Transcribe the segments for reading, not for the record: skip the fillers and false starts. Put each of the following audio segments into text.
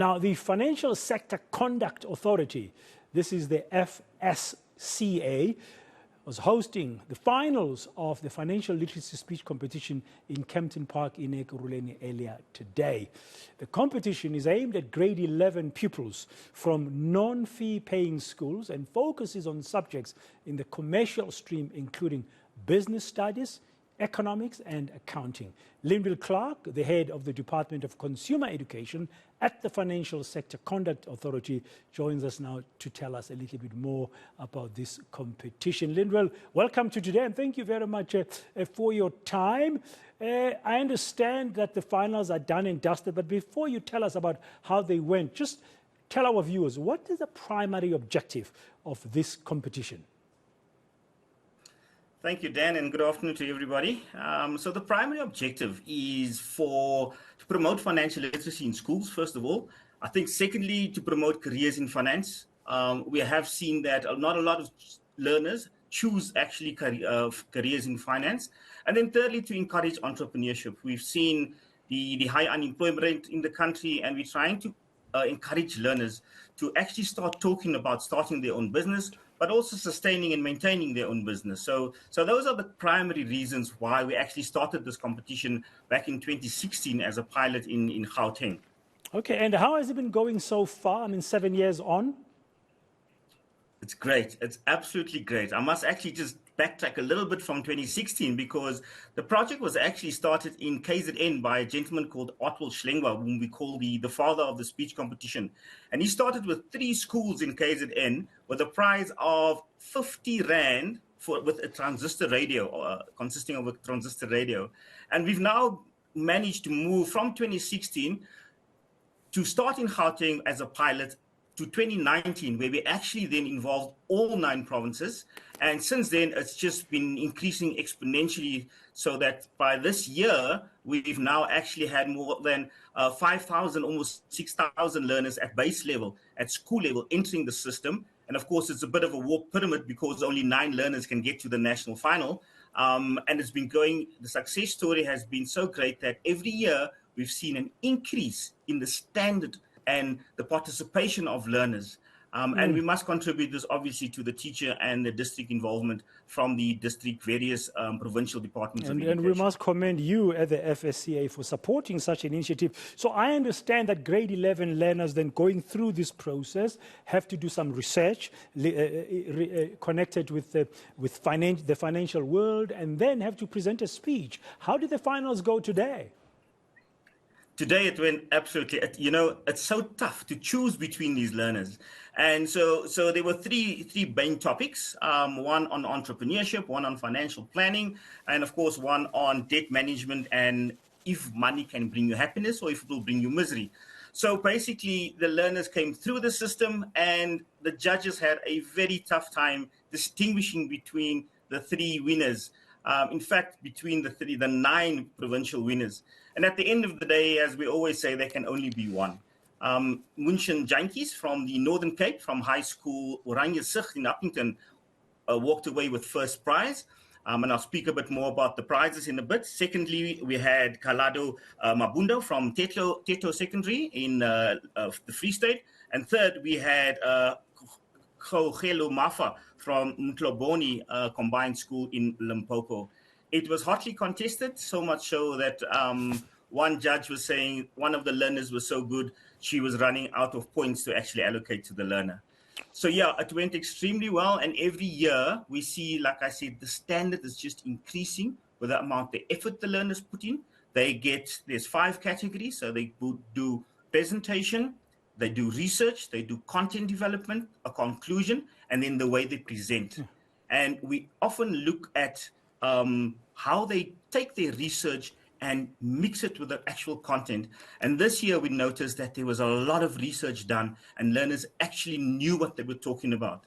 Now, the Financial Sector Conduct Authority, this is the FSCA, was hosting the finals of the Financial Literacy Speech Competition in Kempton Park in Ekurhuleni earlier today. The competition is aimed at grade 11 pupils from non-fee paying schools and focuses on subjects in the commercial stream, including business studies, economics and accounting. Lyndwill Clarke, the head of the Department of Consumer Education at the Financial Sector Conduct Authority, joins us now to tell us a little bit more about this competition. Lyndwill, welcome to today and thank you very much for your time. I understand that the finals are done and dusted, but before you tell us about how they went, just tell our viewers, what is the primary objective of this competition? Thank you, Dan, and good afternoon to everybody. So the primary objective is to promote financial literacy in schools, first of all. I think secondly, to promote careers in finance. We have seen that not a lot of learners choose actually careers in finance. And then thirdly, to encourage entrepreneurship. We've seen the high unemployment rate in the country, and we're trying to encourage learners to actually start talking about starting their own business, but also sustaining and maintaining their own business. So those are the primary reasons why we actually started this competition back in 2016 as a pilot in Gauteng. Okay, and how has it been going so far? I mean, 7 years on? It's great. It's absolutely great. I must actually just backtrack a little bit from 2016 because the project was actually started in KZN by a gentleman called Otwell Schlengwa, whom we call the father of the speech competition. And he started with 3 schools in KZN with a prize of 50 Rand with a transistor radio, consisting of a transistor radio. And we've now managed to move from 2016 to start in Gauteng as a pilot to 2019, where we actually then involved all 9 provinces. And since then, it's just been increasing exponentially so that by this year, we've now actually had more than 5,000, almost 6,000 learners at base level, at school level, entering the system. And of course, it's a bit of a warped pyramid because only 9 learners can get to the national final. And it's been going, the success story has been so great that every year we've seen an increase in the standard and the participation of learners. And we must contribute this obviously to the teacher and the district involvement from the district, various provincial departments of education. And we must commend you at the FSCA for supporting such an initiative. So I understand that grade 11 learners then going through this process have to do some research connected with the financial world and then have to present a speech. How did the finals go today? Today it went absolutely, it's so tough to choose between these learners. And so there were three main topics, one on entrepreneurship, one on financial planning, and of course, one on debt management and if money can bring you happiness or if it will bring you misery. So basically, the learners came through the system and the judges had a very tough time distinguishing between the 3 winners. In fact, between the 9 provincial winners. And at the end of the day, as we always say, there can only be one. Munshin Jankies from the Northern Cape, from High School Oranje Sig in Upington, walked away with first prize. And I'll speak a bit more about the prizes in a bit. Secondly, we had Kalado Mabundo from Teto Secondary in the Free State. And third, we had Khogelo Mafa from Mtloboni Combined School in Limpopo. It was hotly contested, so much so that one judge was saying one of the learners was so good, she was running out of points to actually allocate to the learner. So yeah, it went extremely well. And every year we see, like I said, the standard is just increasing with the amount of effort the learners put in. There's 5 categories. So they do presentation, they do research, they do content development, a conclusion, and then the way they present. And we often look at how they take their research and mix it with the actual content. And this year we noticed that there was a lot of research done and learners actually knew what they were talking about.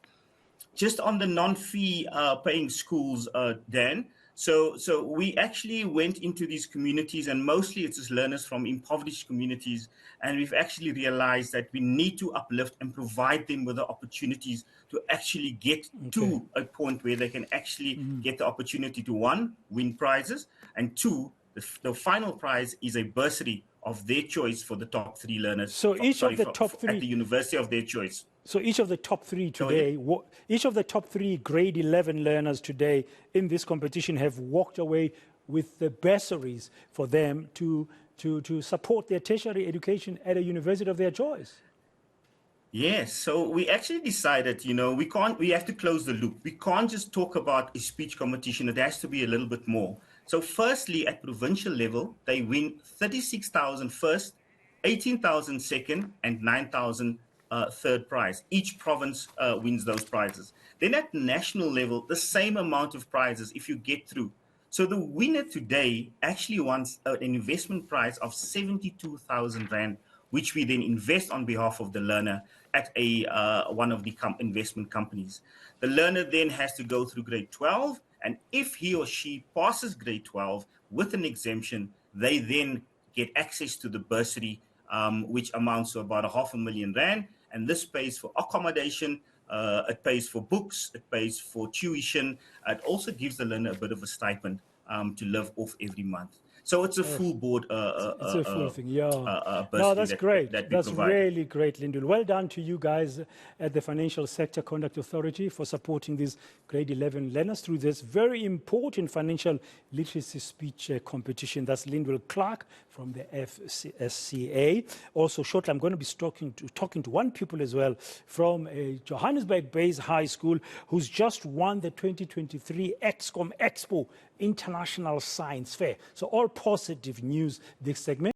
Just on the non-fee paying schools, Dan, so we actually went into these communities, and mostly it's just learners from impoverished communities, and we've actually realized that we need to uplift and provide them with the opportunities to actually get to a point where they can actually get the opportunity to, 1, win prizes, and 2, The final prize is a bursary of their choice for the top 3 learners. So each of the top 3 at the university of their choice. So each of the top 3 today, each of the top 3 grade 11 learners today in this competition have walked away with the bursaries for them to support their tertiary education at a university of their choice. Yes, so we actually decided, we have to close the loop. We can't just talk about a speech competition. It has to be a little bit more. So firstly, at provincial level, they win 36,000 first, 18,000 second, and 9,000 third prize. Each province wins those prizes. Then at national level, the same amount of prizes if you get through. So the winner today actually wants an investment prize of 72,000 Rand, which we then invest on behalf of the learner at one of the investment companies. The learner then has to go through grade 12, and if he or she passes grade 12 with an exemption, they then get access to the bursary, which amounts to about 500,000 Rand, and this pays for accommodation, it pays for books, it pays for tuition, it also gives the learner a bit of a stipend to live off every month. So it's a full board. It's a full thing, yeah. No, that's great. That's provide. Really great, Lyndwill. Well done to you guys at the Financial Sector Conduct Authority for supporting these grade 11 learners through this very important financial literacy speech competition. That's Lyndwill Clarke from the FSCA. Also, shortly, I'm going to be talking to one pupil as well from a Johannesburg-based high school who's just won the 2023 Expo International Science Fair. So all positive news this segment.